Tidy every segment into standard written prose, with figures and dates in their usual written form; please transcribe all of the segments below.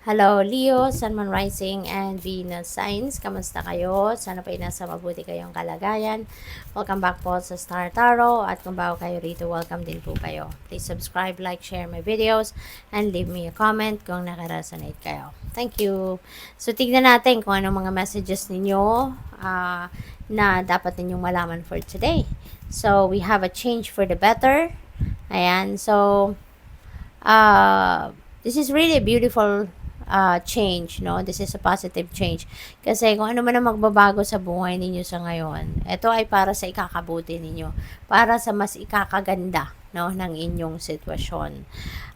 Hello, Leo, Sun, Moon Rising, and Venus Signs. Kamusta kayo? Sana po nasa mabuti kayong kalagayan. Welcome back po sa Star Tarot. At kung bago kayo rito, welcome din po kayo. Please subscribe, like, share my videos, and leave me a comment kung nakaresonate kayo. Thank you. So, tignan natin kung anong mga messages ninyo na dapat ninyong malaman for today. So, we have a change for the better. Ayan. So, this is really a beautiful change, no? This is a positive change. Kasi kung ano man ang magbabago sa buhay ninyo sa ngayon, ito ay para sa ikakabuti ninyo, para sa mas ikakaganda, no, ng inyong sitwasyon.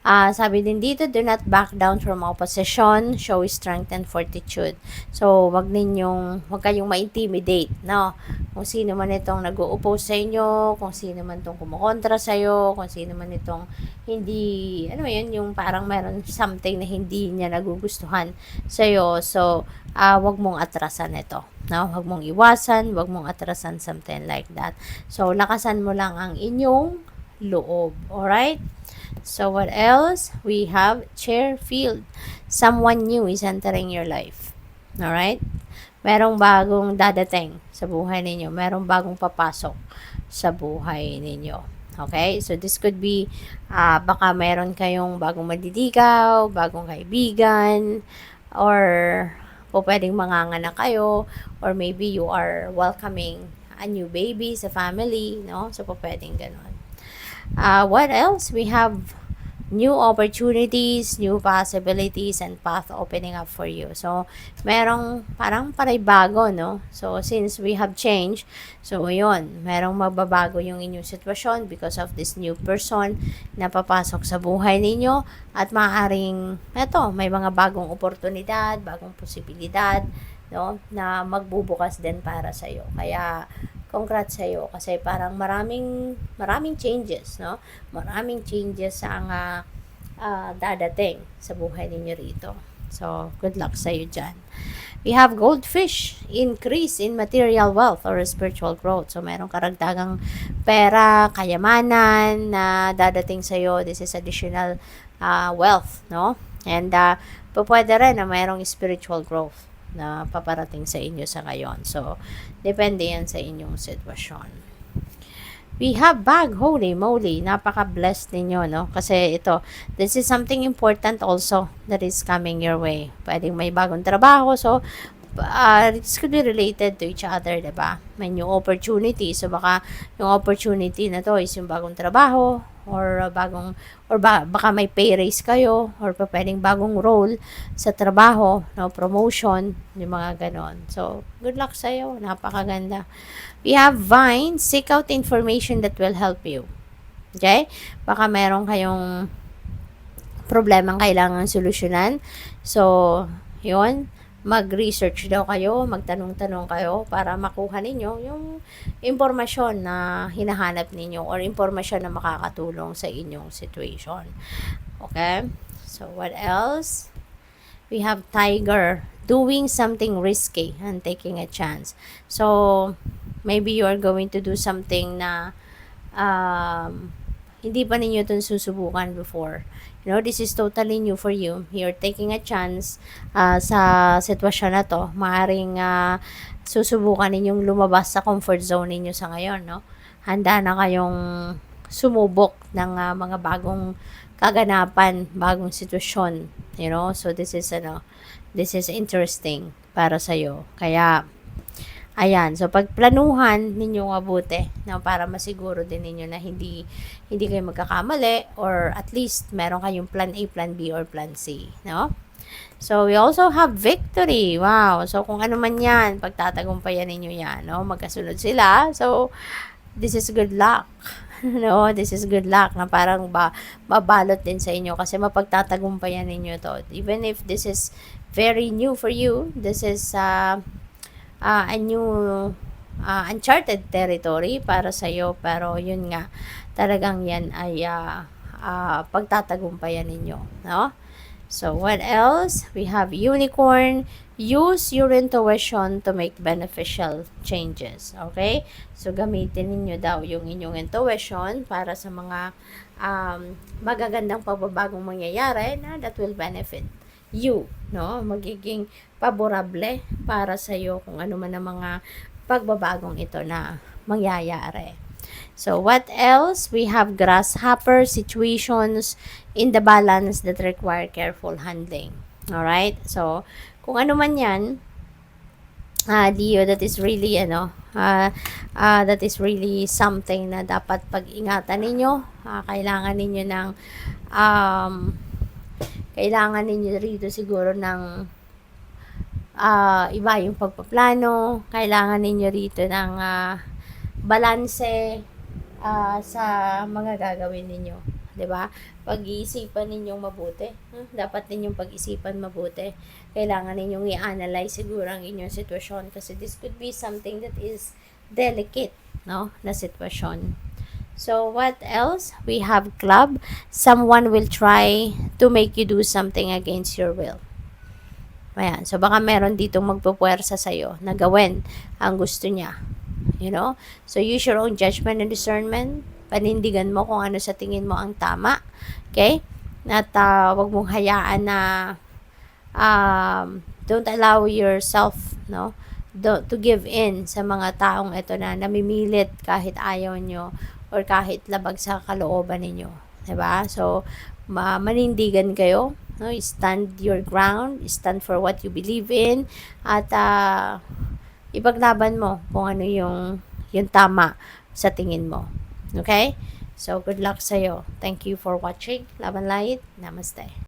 Sabi din dito, do not back down from opposition, show strength and fortitude. So, wag kayong ma-intimidate, no? Kung sino man itong nag-o-oppose sa inyo, kung sino man itong kumukontra sa iyo, kung sino man itong hindi, yung parang meron something na hindi niya nagugustuhan sa iyo. So, wag mong atrasan ito. No? Wag mong iwasan, wag mong atrasan something like that. So, lakasan mo lang ang inyong loob. Alright? So, what else? We have Chairfield. Someone new is entering your life. Alright? Merong bagong dadating sa buhay ninyo. Merong bagong papasok sa buhay ninyo. Okay? So, this could be, baka meron kayong bagong madidikaw, bagong kaibigan, or po pwedeng manganganak kayo, or maybe you are welcoming a new baby sa family, no? So, po pwedeng ganun. What else? We have new opportunities, new possibilities, and path opening up for you. So, merong parang bago, no? So, since we have changed, so yun, merong magbabago yung inyong sitwasyon because of this new person na papasok sa buhay ninyo at maaaring, may mga bagong oportunidad, bagong posibilidad, no? Na magbubukas din para sa iyo. Kaya, congrats sa'yo kasi parang maraming changes, no? Maraming changes ang dadating sa buhay ninyo rito. So, good luck sa'yo dyan. We have goldfish, increase in material wealth or spiritual growth. So, merong karagdagang pera, kayamanan na dadating sa'yo. This is additional wealth, no? And pwede rin na merong spiritual growth na paparating sa inyo sa ngayon. So, depende yan sa inyong sitwasyon. We have bag, holy moly, napaka-blessed ninyo, no? Kasi this is something important also that is coming your way. Pwedeng may bagong trabaho, so, this could be related to each other, diba? May new opportunity, so baka yung opportunity na to is yung bagong trabaho, or baka may pay raise kayo, or pwedeng bagong role sa trabaho, no, promotion, yung mga ganon. So, good luck sa'yo, napakaganda. We have Vine, seek out information that will help you. Okay? Baka meron kayong problemang kailangan solusyonan. So, yun, mag-research daw kayo, magtanong-tanong kayo para makuha ninyo yung impormasyon na hinahanap ninyo or impormasyon na makakatulong sa inyong situation. Okay? So, what else? We have Tiger, doing something risky and taking a chance. So, maybe you are going to do something na hindi pa ninyo itong susubukan before. This is totally new for you. You're taking a chance sa sitwasyon na to. Maaring susubukan ninyong lumabas sa comfort zone ninyo sa ngayon, no? Handa na kayong sumubok ng mga bagong kaganapan, bagong sitwasyon, So, this is interesting para sa'yo. Kaya, ayan, so pagplanuhan ninyo mabuti, no, para masiguro din ninyo na hindi kayo magkakamali, or at least meron kayong plan A, plan B, or plan C, no? So, we also have victory. Wow. So, kung ano man yan, pagtatagumpayan ninyo yan, no? Magkasunod sila. So, this is good luck. No, this is good luck na parang babalot din sa inyo kasi mapagtatagumpayan ninyo to. Even if this is very new for you, this is a new uncharted territory para sa iyo, pero yun nga, talagang yan ay pagtatagumpayan ninyo, no? So, what else? We have unicorn. Use your intuition to make beneficial changes. Okay? So, gamitin ninyo daw yung inyong intuition para sa mga magagandang pagbabagong mangyayari na that will benefit you, no? Magiging paborable para sa iyo kung ano man ang mga pagbabagong ito na mangyayari. So, what else? We have grasshopper situations in the balance that require careful handling. Alright? So, kung ano man yan, Leo, that is really, that is really something na dapat pag-ingatan ninyo. Kailangan ninyo ng, kailangan ninyo rito siguro ng, iba yung pagpaplano. Kailangan ninyo rito ng, balanse, sa mga gagawin ninyo, 'di ba? Pag-iisipan ninyong mabuti. Dapat ninyong pag-isipan mabuti. Kailangan ninyong i-analyze siguro ang inyong sitwasyon kasi this could be something that is delicate, no? Na sitwasyon. So, what else? We have club. Someone will try to make you do something against your will. Ayan. So, baka meron ditong magpupuwersa sa'yo na gawin ang gusto niya. You know? So, use your own judgment and discernment. Panindigan mo kung ano sa tingin mo ang tama. Okay? At wag mong hayaan na don't allow yourself, no? To give in sa mga taong ito na namimilit kahit ayaw nyo or kahit labag sa kalooban ninyo. Diba? So, manindigan kayo. No? Stand your ground. Stand for what you believe in. At ipaglaban mo kung ano yung tama sa tingin mo. Okay? So, good luck sa'yo. Thank you for watching. Laban Light. Namaste.